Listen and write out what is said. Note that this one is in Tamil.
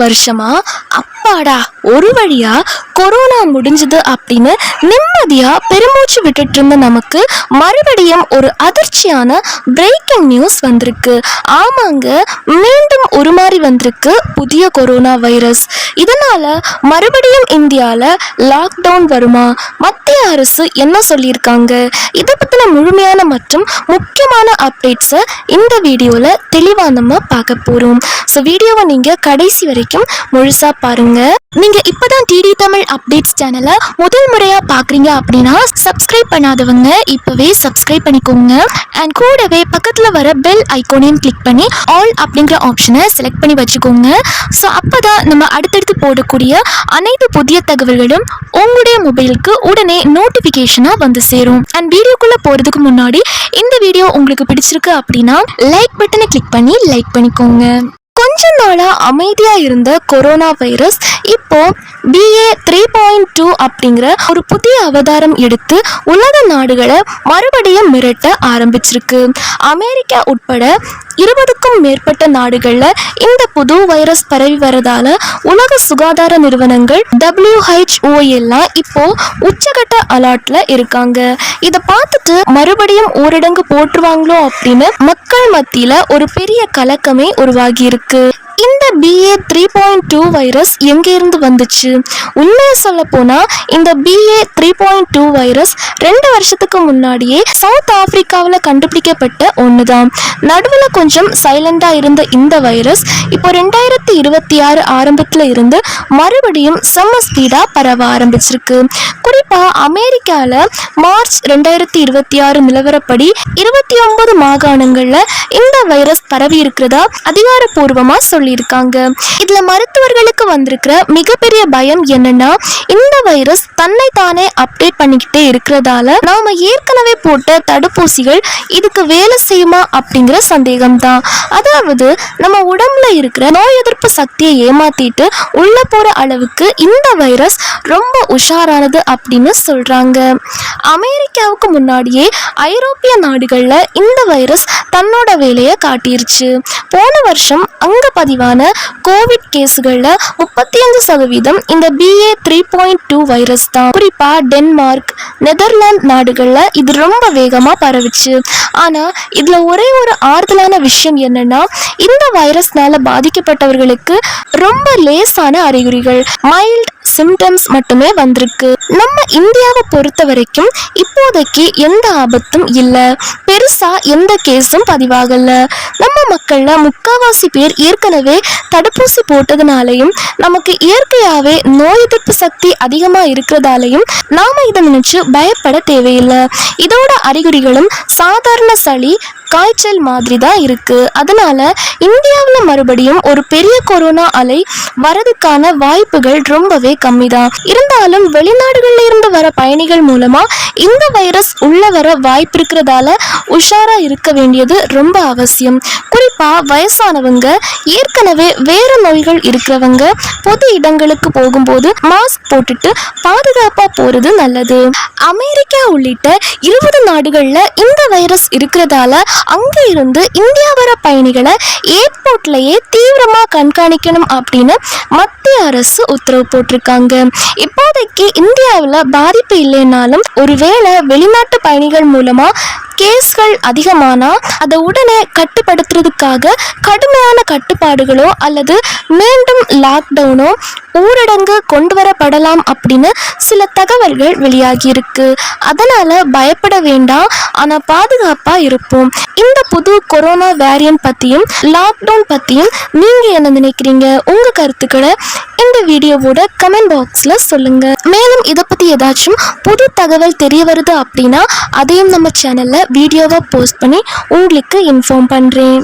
வருஷமா அப்பாடா ஒரு வழியா கொரோனா முடிஞ்சது அப்படின்னு நிம்மதியா பெருமூச்சு விட்டுட்டு இருந்த நமக்கு மறுபடியும் ஒரு அதிர்ச்சியான பிரேக்கிங் நியூஸ் வந்திருக்கு. ஆமாங்க, மீண்டும் உருமாறி வந்திருக்கு புதிய கொரோனா வைரஸ். இதனால மறுபடியும் இந்தியால லாக்டவுன் வருமா? மத்திய அரசு என்ன சொல்லியிருக்காங்க? இதை பத்தின முழுமையான மற்றும் முக்கியமான அப்டேட்ஸை இந்த வீடியோல தெளிவா நம்ம பார்க்க போறோம். ஸோ வீடியோவை நீங்க கடைசி வரைக்கும் முழுசா பாருங்க. நீங்க இப்பதான் டிடி தமிழ் அப்டேட்ஸ் சேனலை முதல் முறையா பாக்குறீங்க அப்படின்னா சப்ஸ்கிரைப் பண்ணாதவங்க இப்பவே சப்ஸ்கிரைப் பண்ணிக்கோங்க. அண்ட் கூடவே பக்கத்துல வர பெல் ஐகானையும் கிளிக் பண்ணி ஆல் அப்படிங்கிற ஆப்ஷனை செலக்ட் பண்ணி வச்சுக்கோங்க. ஸோ அப்பதான் நம்ம அடுத்தடுத்து போடக்கூடிய அனைத்து புதிய தகவல்களும் உங்களுடைய மொபைலுக்கு உடனே நோட்டிபிகேஷனா வந்து சேரும். அண்ட் வீடியோக்குள்ள போறதுக்கு முன்னாடி இந்த வீடியோ உங்களுக்கு பிடிச்சிருக்கு அப்படின்னா லைக் பட்டனை கிளிக் பண்ணி லைக் பண்ணிக்கோங்க. கொஞ்ச நாளா அமைதியா இருந்த கொரோனா வைரஸ் இப்போ BA 3.2 அப்படிங்கிற ஒரு புதிய அவதாரம் எடுத்து உலக நாடுகளை மறுபடியும் மிரட்ட ஆரம்பிச்சிருக்கு. அமெரிக்கா உட்பட 20க்கும் மேற்பட்ட நாடுகள்ல இந்த புது வைரஸ் பரவி வரதால உலக சுகாதார நிறுவனங்கள் WHO எல்லாம் இப்போ உச்சகட்ட அலர்ட்ல இருக்காங்க. இதை பார்த்துட்டு மறுபடியும் ஊரடங்கு போட்டுருவாங்களோ அப்படின்னு மக்கள் மத்தியில ஒரு பெரிய கலக்கமே உருவாகி இருக்கு. இந்த BA 3.2 வைரஸ் எங்க இருந்து வந்துச்சு? உண்மையை சொல்ல போனா இந்த BA 3.2 வைரஸ் 2 வருஷத்துக்கு முன்னாடியே சவுத் ஆப்பிரிக்காவில் கண்டுபிடிக்கப்பட்ட ஒண்ணுதான். நடுவில் கொஞ்சம் சைலண்டா இருந்த இந்த வைரஸ் இப்போ 2026 ஆரம்பத்துல இருந்து மறுபடியும் செம்ம ஸ்பீடா பரவ ஆரம்பிச்சிருக்கு. குறிப்பா அமெரிக்கால மார்ச் 2026 நிலவரப்படி 29 மாகாணங்கள்ல இந்த வைரஸ் பரவி இருக்கிறதா அதிகாரப்பூர்வமா சொல்லியிருக்காங்க. இதுல மருத்துவர்களுக்கு வந்திருக்கிற மிகப்பெரிய பயம் என்னன்னா, இந்த வைரஸ் தன்னை தானே அப்டேட் பண்ணிக்கிட்டே இருக்கிறதால நாம ஏற்கனவே போட்ட தடுப்பூசிகள் இதுக்கு வேலை செய்யுமா அப்படிங்கிற சந்தேகம் தான். அதாவது நம்ம உடம்புல இருக்கிற நோய் எதிர்ப்பு சக்தியை ஏமாத்திட்டு உள்ள போற அளவுக்கு இந்த வைரஸ் ரொம்ப உஷாரானது அப்படின்னு சொல்றாங்க. அமெரிக்காவுக்கு முன்னாடியே ஐரோப்பிய நாடுகள்ல இந்த வைரஸ் தன்னோட வேலையை காட்டிருச்சு. போன வருஷம் அங்க பதிவான கோவிட் கேஸ்கள்ல 35% இந்த BA 3.2 வைரஸ் தான். குறிப்பா டென்மார்க், நெதர்லாந்து நாடுகள்ல இது ரொம்ப வேகமா பரவுச்சு. ஆனா இதுல ஒரே ஒரு ஆறுதலான விஷயம் என்னன்னா, இந்த வைரஸ்னால பாதிக்கப்பட்டவர்களுக்கு ரொம்ப லேசான அறிகுறிகள், மைல்ட் சிம்டம்ஸ் மட்டுமே வந்திருக்கு. நம்ம இந்தியாவை பொறுத்த வரைக்கும் இப்போதைக்கு எந்த ஆபத்தும் இல்ல, பெருசா எந்த கேஸும் பதிவாகல. நம்ம மக்கள்ல முக்காவாசி பேர் ஏற்கனவே தடுப்பூசி போட்டதுனாலையும் நமக்கு இயற்கையாவே நோய் எதிர்ப்பு சக்தி அதிகமா இருக்கிறதாலையும் நாம இதை நினைச்சு பயப்பட தேவையில்லை. இதோட அறிகுறிகளும் சாதாரண சளி, காய்ச்சல் மாதிரி தான் இருக்கு. அதனால இந்தியாவில் மறுபடியும் ஒரு பெரிய கொரோனா அலை வரதுக்கான வாய்ப்புகள் ரொம்பவே கம்மி தான். இருந்தாலும் வெளிநாடுகள்ல இருந்து வர பயணிகள் மூலமா இந்த வைரஸ் உள்ள வர வாய்ப்பு இருக்கிறதால உஷாரா இருக்க வேண்டியது ரொம்ப அவசியம். குறிப்பா வயசானவங்க, ஏற்கனவே வேற நோய்கள் இருக்கிறவங்க பொது இடங்களுக்கு போகும்போது மாஸ்க் போட்டுட்டு பாதுகாப்பா போறது நல்லது. அமெரிக்கா உள்ளிட்ட 20 நாடுகள்ல இந்த வைரஸ் இருக்கிறதால அங்க இருந்து இந்தியா வர பயணிகளை ஏர்போர்ட்லயே தீவிரமா கண்காணிக்கணும் அப்படின்னு மத்திய அரசு உத்தரவு போட்டிருக்காங்க. இப்போதைக்கு இந்தியாவில் பாதிப்பு இல்லைனாலும் ஒருவேளை வெளிநாட்டு பயணிகள் மூலமா கேஸ்கள் அதிகமானா அதை உடனே கட்டுப்படுத்துறதுக்காக கடுமையான கட்டுப்பாடுகளோ அல்லது மீண்டும் லாக்டவுனோ ஊரடங்கு கொண்டு வரப்படலாம் அப்படின்னு சில தகவல்கள் வெளியாகி இருக்கு. அதனால பயப்பட வேண்டாம், ஆனா பாதுகாப்பா இருப்போம். இந்த புது கொரோனா வேரியன்ட் பத்தியும் லாக்டவுன் பத்தியும் நீங்க என்ன நினைக்கிறீங்க? உங்க கருத்துக்களை இந்த வீடியோவோட கமெண்ட் பாக்ஸ்ல சொல்லுங்க. மேலும் இதை பத்தி ஏதாச்சும் புது தகவல் தெரிய வருது அப்படின்னா அதையும் நம்ம சேனல்ல வீடியோவா போஸ்ட் பண்ணி உங்களுக்கு இன்ஃபார்ம் பண்றேன்.